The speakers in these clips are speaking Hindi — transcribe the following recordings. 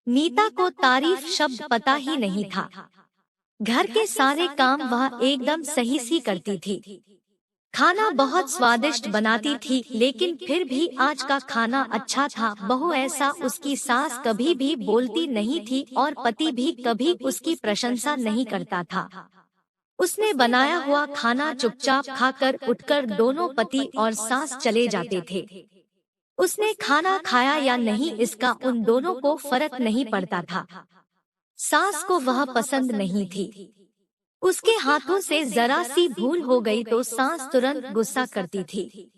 नीता को तारीफ शब्द पता ही नहीं था। घर के सारे काम वह एकदम सही सी करती थी। खाना बहुत स्वादिष्ट बनाती थी, लेकिन फिर भी आज का खाना अच्छा था। बहू ऐसा उसकी सास कभी भी बोलती नहीं थी और पति भी कभी उसकी प्रशंसा नहीं करता था। उसने बनाया हुआ खाना चुपचाप खाकर उठकर दोनों पति और सास चले जाते थे। उसने खाना खाया या नहीं इसका उन दोनों को फर्क नहीं पड़ता था। सास को वह पसंद नहीं थी। उसके हाथों से जरा सी भूल हो गई तो सास तुरंत गुस्सा करती थी।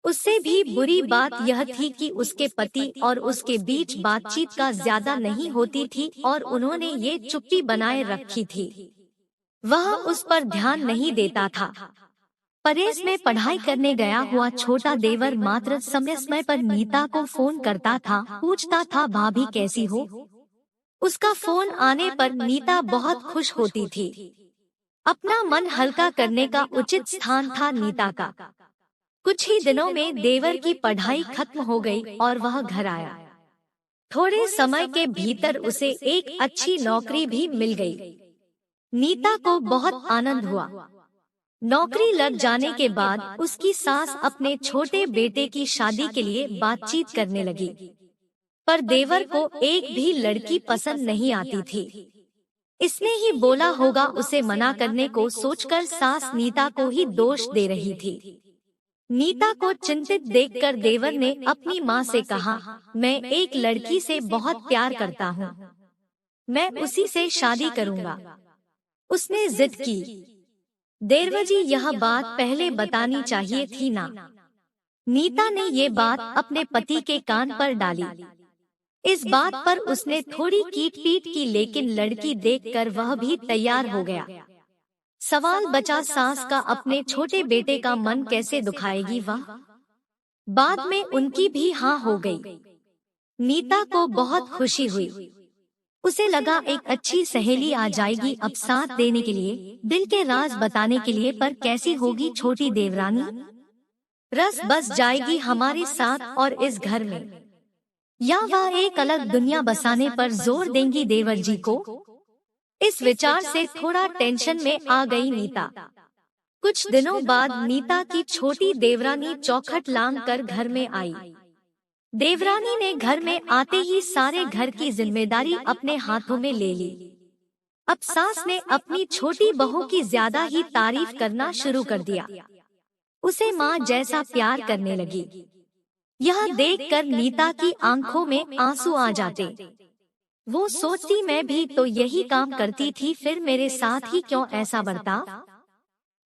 उससे भी बुरी बात यह थी कि उसके पति और उसके बीच बातचीत का ज्यादा नहीं होती थी और उन्होंने ये चुप्पी बनाए रखी थी। वह उस पर ध्यान नहीं देता था। परेश में पढ़ाई करने गया हुआ छोटा देवर मात्र समय समय पर नीता को फोन करता था, पूछता था भाभी कैसी हो। उसका फोन आने पर नीता बहुत खुश होती थी। अपना मन हल्का करने का उचित स्थान था नीता का। कुछ ही दिनों में देवर की पढ़ाई खत्म हो गई और वह घर आया। थोड़े समय के भीतर उसे एक अच्छी नौकरी भी मिल गई। नीता को बहुत आनंद हुआ। नौकरी लग जाने के बाद उसकी सास अपने छोटे बेटे की शादी के लिए बातचीत करने लगी, पर देवर को एक भी लड़की पसंद नहीं आती थी। इसने ही बोला होगा, उसे मना करने को सोचकर सास नीता को ही दोष दे रही थी। नीता को चिंतित देखकर देवर ने अपनी माँ से कहा, मैं एक लड़की से बहुत प्यार करता हूँ, मैं उसी से शादी करूँगा। उसने जिद की। देवरजी यह बात पहले बतानी चाहिए थी ना। नीता ने ये बात अपने पति के कान पर डाली। इस बात पर उसने थोड़ी कीट-पीट की, लेकिन लड़की देखकर वह भी तैयार हो गया। सवाल बचा सास का, अपने छोटे बेटे का मन कैसे दुखाएगी वह। बाद में उनकी भी हाँ हो गई। नीता को बहुत खुशी हुई। उसे लगा एक अच्छी सहेली आ जाएगी अब साथ देने के लिए, दिल के राज बताने के लिए। पर कैसी होगी छोटी देवरानी, रस बस जाएगी हमारे साथ और इस घर में, या वह एक अलग दुनिया बसाने पर जोर देंगी देवर जी को। इस विचार से थोड़ा टेंशन में आ गई नीता। कुछ दिनों बाद नीता की छोटी देवरानी चौखट लांग कर घर में आई। देवरानी ने घर में आते ही सारे घर की जिम्मेदारी अपने हाथों में ले ली। अब सास ने अपनी छोटी बहू की ज्यादा ही तारीफ करना शुरू कर दिया। उसे माँ जैसा प्यार करने लगी। यह देखकर नीता की आंखों में आंसू आ जाते। वो सोचती, मैं भी तो यही काम करती थी, फिर मेरे साथ ही क्यों ऐसा बर्ताव।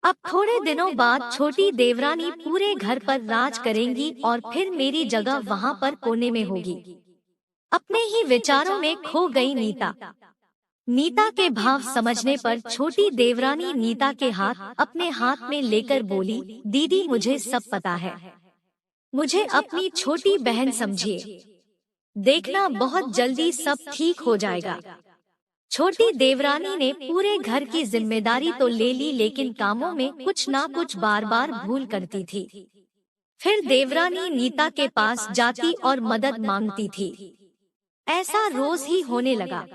अब थोड़े दिनों बाद छोटी देवरानी पूरे घर पर राज करेंगी और फिर मेरी जगह वहाँ पर कोने में होगी। अपने ही विचारों में खो गई नीता। नीता के भाव समझने पर छोटी देवरानी नीता के हाथ अपने हाथ में लेकर बोली, दीदी मुझे सब पता है, मुझे अपनी छोटी बहन समझिए, देखना बहुत जल्दी सब ठीक हो जाएगा। छोटी देवरानी ने पूरे घर की जिम्मेदारी तो ले ली, लेकिन कामों में कुछ ना कुछ बार बार भूल करती थी। फिर देवरानी नीता के पास जाती और मदद मांगती थी। ऐसा रोज ही होने लगा।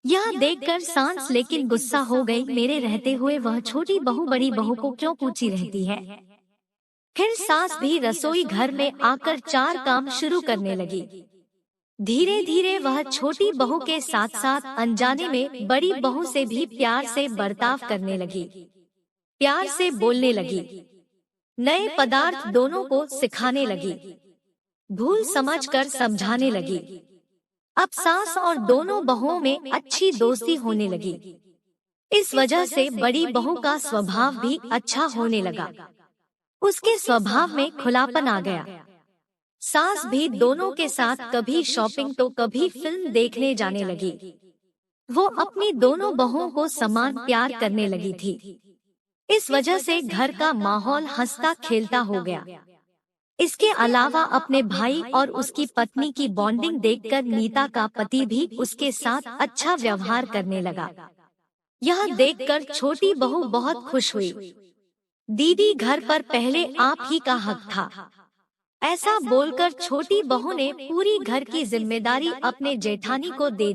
यह देखकर सास लेकिन गुस्सा हो गई, मेरे रहते हुए वह छोटी बहू बड़ी बहू को क्यों पूछी रहती है। फिर सास भी रसोई घर में आकर चार काम शुरू करने लगी। धीरे धीरे वह छोटी बहू के साथ साथ अनजाने में बड़ी बहू से भी प्यार से बर्ताव करने लगी, प्यार से बोलने लगी, नए पदार्थ दोनों को सिखाने लगी, भूल समझकर समझाने लगी। अब सास और दोनों बहुओं में अच्छी दोस्ती होने लगी। इस वजह से बड़ी बहू का स्वभाव भी अच्छा होने लगा। उसके स्वभाव में खुलापन आ गया। सास भी दोनों के साथ कभी शॉपिंग तो कभी फिल्म देखने जाने लगी। वो अपनी दोनों बहुओं को समान प्यार करने लगी थी। इस वजह से घर का माहौल हंसता खेलता हो गया। इसके अलावा अपने भाई और उसकी पत्नी की बॉन्डिंग देखकर नीता का पति भी उसके साथ अच्छा व्यवहार करने लगा। यह देखकर छोटी बहू बहुत खुश हुई। दीदी घर पर पहले आप ही का हक था, ऐसा बोलकर छोटी बहू ने पूरी घर की जिम्मेदारी अपने जेठानी को दे दी।